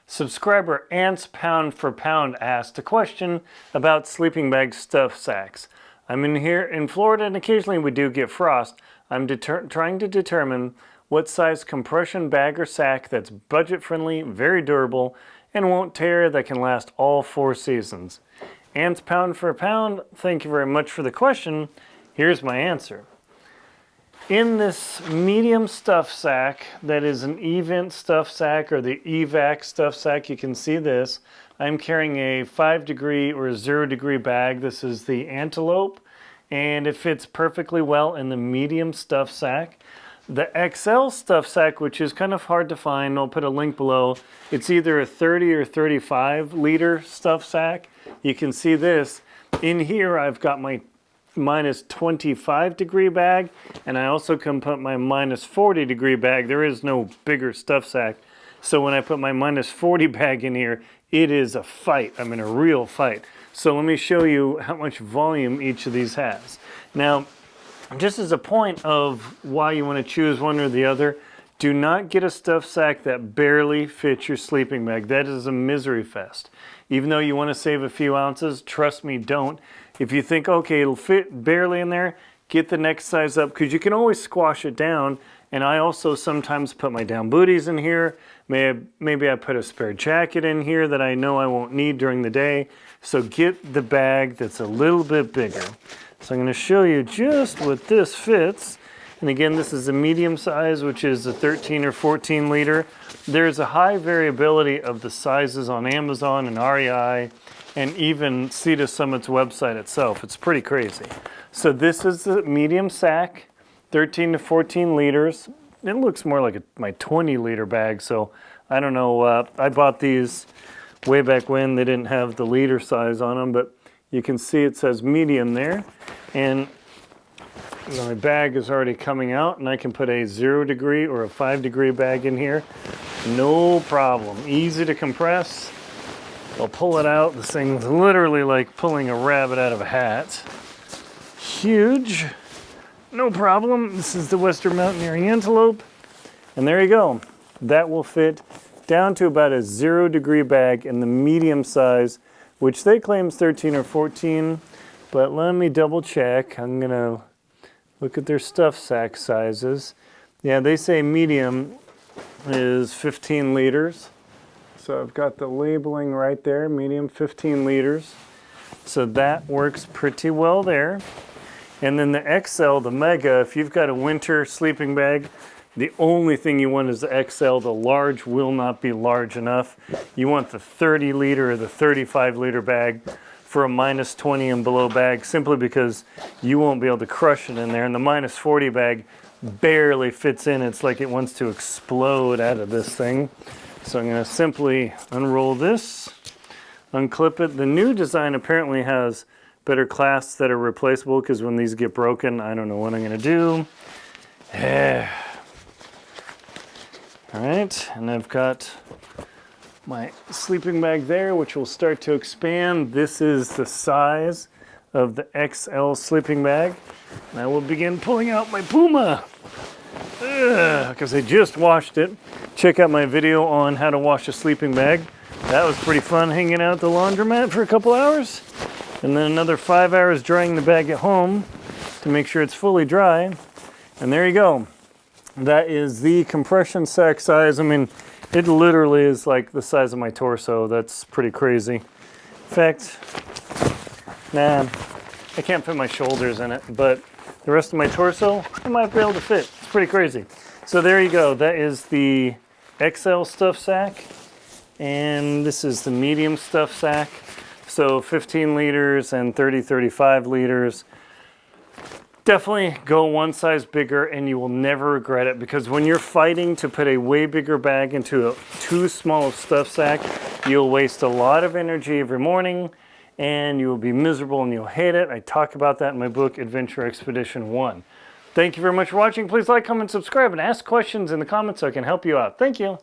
Subscriber Ants Pound for Pound asked a question about sleeping bag stuff sacks. I'm in here in Florida and occasionally we do get frost. I'm trying to determine what size compression bag or sack that's budget friendly, very durable, and won't tear, that can last all 4 seasons. Ants Pound for Pound, thank you very much for the question. Here's my answer. In this medium stuff sack, that is an event stuff sack or the evac stuff sack, you can see this. I'm carrying a 5 degree or 0 degree bag. This is the Antelope, and it fits perfectly well in the medium stuff sack. The XL stuff sack, which is kind of hard to find, I'll put a link below. It's either a 30 or 35 liter stuff sack. You can see this. In here, I've got my minus 25 degree bag, and I also can put my minus 40 degree bag. There is no bigger stuff sack. So when I put my minus 40 bag in here, it is a fight. I'm in a real fight. So let me show you how much volume each of these has. Now, just as a point of why you want to choose one or the other, do not get a stuff sack that barely fits your sleeping bag. That is a misery fest. Even though you want to save a few ounces, trust me, don't. If you think, okay, it'll fit barely in there, get the next size up, because you can always squash it down. And I also sometimes put my down booties in here. Maybe I put a spare jacket in here that I know I won't need during the day. So get the bag that's a little bit bigger. So I'm going to show you just what this fits. And again, this is a medium size, which is a 13 or 14 liter. There's a high variability of the sizes on Amazon and REI, and even Sea to Summit's website itself. It's pretty crazy. So this is the medium sack, 13 to 14 liters. It looks more like my 20 liter bag, so I don't know. I bought these way back when. They didn't have the liter size on them, but you can see it says medium there. And my bag is already coming out, and I can put a 0 degree or a 5 degree bag in here. No problem. Easy to compress. I'll pull it out. This thing's literally like pulling a rabbit out of a hat. Huge. No problem. This is the Western Mountaineering Antelope. And there you go. That will fit down to about a 0 degree bag in the medium size, which they claim is 13 or 14. But let me double check. I'm going to look at their stuff sack sizes. Yeah, they say medium is 15 liters. So I've got the labeling right there, medium 15 liters. So that works pretty well there. And then the XL, the Mega, if you've got a winter sleeping bag, the only thing you want is the XL. The large will not be large enough. You want the 30 liter or the 35 liter bag for a minus 20 and below bag, simply because you won't be able to crush it in there. And the minus 40 bag barely fits in. It's like it wants to explode out of this thing. So I'm going to simply unroll this, unclip it. The new design apparently has better clasps that are replaceable, because when these get broken, I don't know what I'm going to do. All right, and I've got my sleeping bag there, which will start to expand. This is the size of the XL sleeping bag. And I will begin pulling out my Puma, because I just washed it. Check out my video on how to wash a sleeping bag. That was pretty fun, hanging out at the laundromat for a couple hours. And then another 5 hours drying the bag at home to make sure it's fully dry. And there you go. That is the compression sack size. I mean, it literally is like the size of my torso. That's pretty crazy. In fact, nah, I can't fit my shoulders in it, but the rest of my torso, I might be able to fit. It's pretty crazy. So there you go. That is the XL stuff sack, and this is the medium stuff sack. So 15 liters and 35 liters. Definitely go one size bigger, and you will never regret it, because when you're fighting to put a way bigger bag into a too small stuff sack, you'll waste a lot of energy every morning, and you will be miserable and you'll hate it. I talk about that in my book, Adventure Expedition 1. Thank you very much for watching. Please like, comment, subscribe, and ask questions in the comments so I can help you out. Thank you.